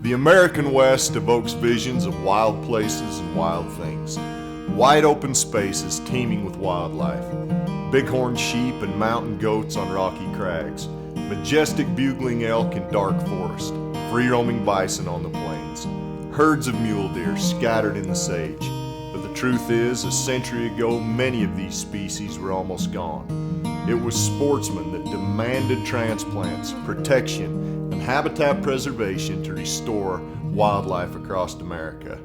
The American West evokes visions of wild places and wild things. Wide open spaces teeming with wildlife. Bighorn sheep and mountain goats on rocky crags. Majestic bugling elk in dark forest. Free-roaming bison on the plains. Herds of mule deer scattered in the sage. But the truth is, a century ago, many of these species were almost gone. It was sportsmen that demanded transplants, protection, and habitat preservation to restore wildlife across America.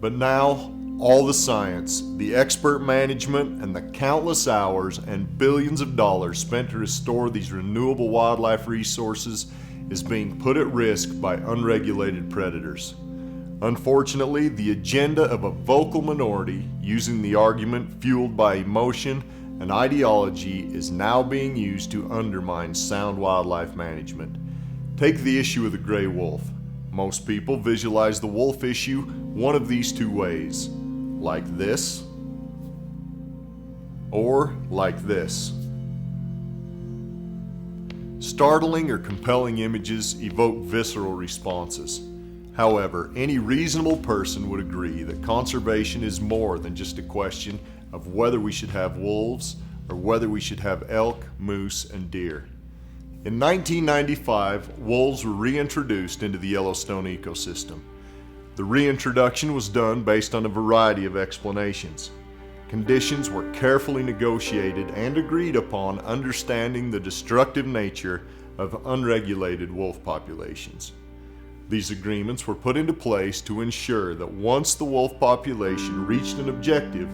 But now, all the science, the expert management, and the countless hours and billions of dollars spent to restore these renewable wildlife resources is being put at risk by unregulated predators. Unfortunately, the agenda of a vocal minority using the argument fueled by emotion and ideology is now being used to undermine sound wildlife management. Take the issue of the gray wolf. Most people visualize the wolf issue one of these two ways, like this, or like this. Startling or compelling images evoke visceral responses. However, any reasonable person would agree that conservation is more than just a question of whether we should have wolves or whether we should have elk, moose, and deer. In 1995, wolves were reintroduced into the Yellowstone ecosystem. The reintroduction was done based on a variety of explanations. Conditions were carefully negotiated and agreed upon, understanding the destructive nature of unregulated wolf populations. These agreements were put into place to ensure that once the wolf population reached an objective,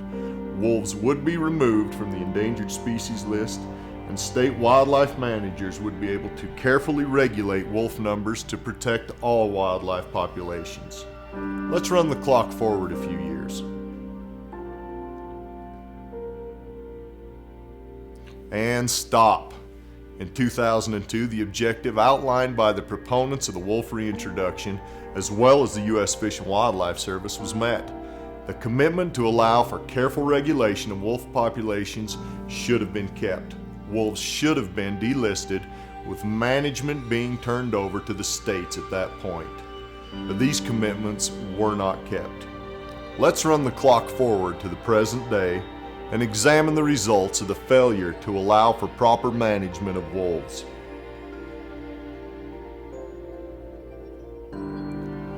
wolves would be removed from the endangered species list, and state wildlife managers would be able to carefully regulate wolf numbers to protect all wildlife populations. Let's run the clock forward a few years. And stop. In 2002, the objective outlined by the proponents of the wolf reintroduction, as well as the U.S. Fish and Wildlife Service, was met. The commitment to allow for careful regulation of wolf populations should have been kept. Wolves should have been delisted, with management being turned over to the states at that point. But these commitments were not kept. Let's run the clock forward to the present day and examine the results of the failure to allow for proper management of wolves.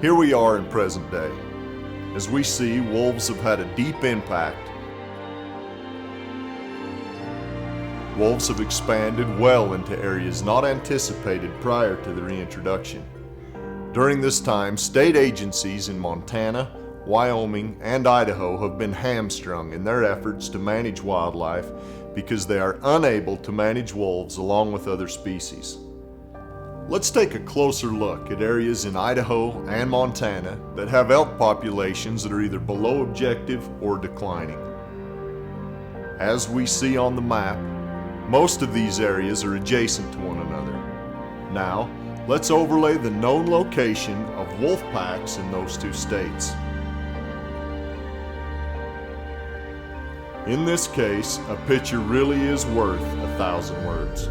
Here we are in present day. As we see, wolves have had a deep impact. Wolves have expanded well into areas not anticipated prior to the reintroduction. During this time, state agencies in Montana, Wyoming, and Idaho have been hamstrung in their efforts to manage wildlife because they are unable to manage wolves along with other species. Let's take a closer look at areas in Idaho and Montana that have elk populations that are either below objective or declining. As we see on the map, most of these areas are adjacent to one another. Now, let's overlay the known location of wolf packs in those two states. In this case, a picture really is worth 1,000 words.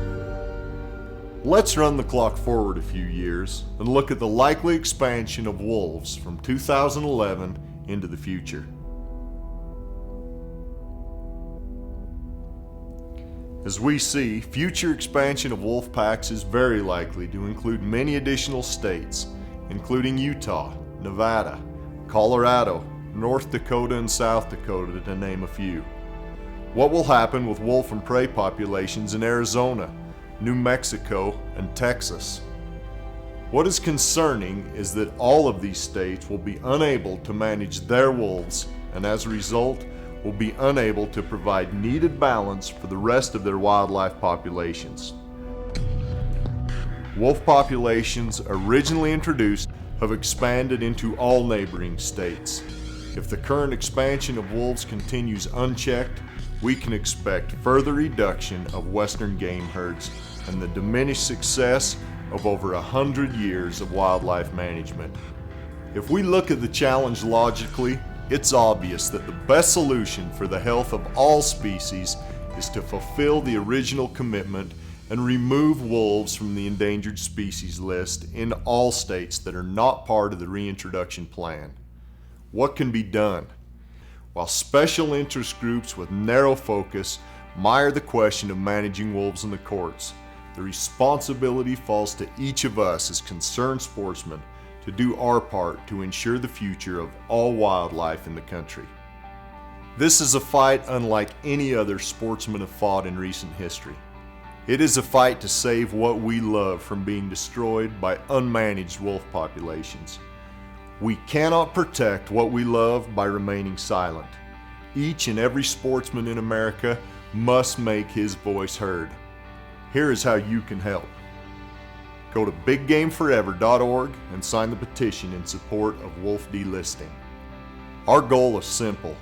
Let's run the clock forward a few years and look at the likely expansion of wolves from 2011 into the future. As we see, future expansion of wolf packs is very likely to include many additional states, including Utah, Nevada, Colorado, North Dakota, and South Dakota, to name a few. What will happen with wolf and prey populations in Arizona, New Mexico, and Texas? What is concerning is that all of these states will be unable to manage their wolves, and as a result, will be unable to provide needed balance for the rest of their wildlife populations. Wolf populations originally introduced have expanded into all neighboring states. If the current expansion of wolves continues unchecked, we can expect further reduction of western game herds and the diminished success of over 100 years of wildlife management. If we look at the challenge logically, it's obvious that the best solution for the health of all species is to fulfill the original commitment and remove wolves from the endangered species list in all states that are not part of the reintroduction plan. What can be done? While special interest groups with narrow focus mire the question of managing wolves in the courts, the responsibility falls to each of us as concerned sportsmen to do our part to ensure the future of all wildlife in the country. This is a fight unlike any other sportsmen have fought in recent history. It is a fight to save what we love from being destroyed by unmanaged wolf populations. We cannot protect what we love by remaining silent. Each and every sportsman in America must make his voice heard. Here is how you can help. Go to biggameforever.org and sign the petition in support of wolf delisting. Our goal is simple: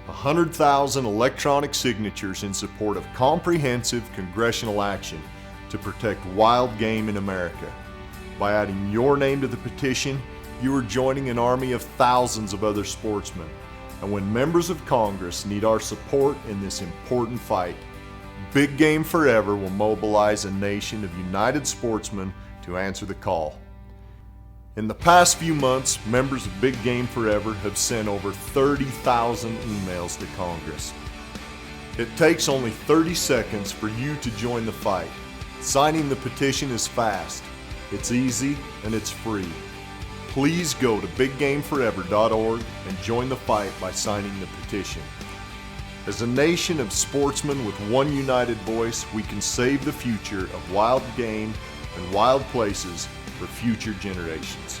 100,000 electronic signatures in support of comprehensive congressional action to protect wild game in America. By adding your name to the petition, you are joining an army of thousands of other sportsmen. And when members of Congress need our support in this important fight, Big Game Forever will mobilize a nation of united sportsmen to answer the call. In the past few months, members of Big Game Forever have sent over 30,000 emails to Congress. It takes only 30 seconds for you to join the fight. Signing the petition is fast, it's easy, and it's free. Please go to biggameforever.org and join the fight by signing the petition. As a nation of sportsmen with one united voice, we can save the future of wild game and wild places for future generations.